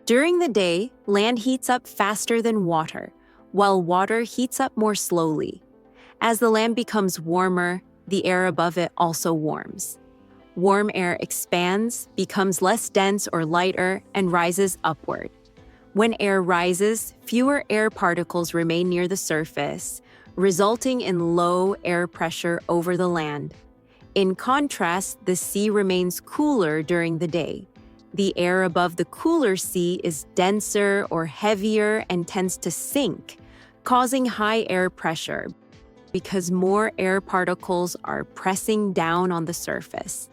During the day, land heats up faster than water, while water heats up more slowly. As the land becomes warmer, the air above it also warms. Warm air expands, becomes less dense or lighter, and rises upward. When air rises, fewer air particles remain near the surface, resulting in low air pressure over the land. In contrast, the sea remains cooler during the day. The air above the cooler sea is denser or heavier and tends to sink, causing high air pressure because more air particles are pressing down on the surface.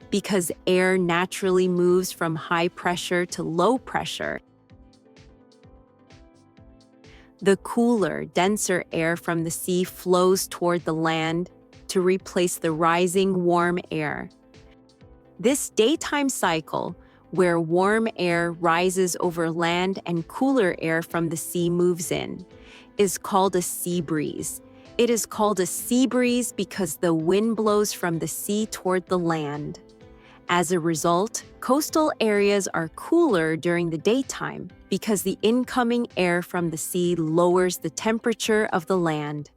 Because air naturally moves from high pressure to low pressure, the cooler, denser air from the sea flows toward the land to replace the rising warm air. This daytime cycle, where warm air rises over land and cooler air from the sea moves in, is called a sea breeze. It is called a sea breeze because the wind blows from the sea toward the land. As a result, coastal areas are cooler during the daytime because the incoming air from the sea lowers the temperature of the land.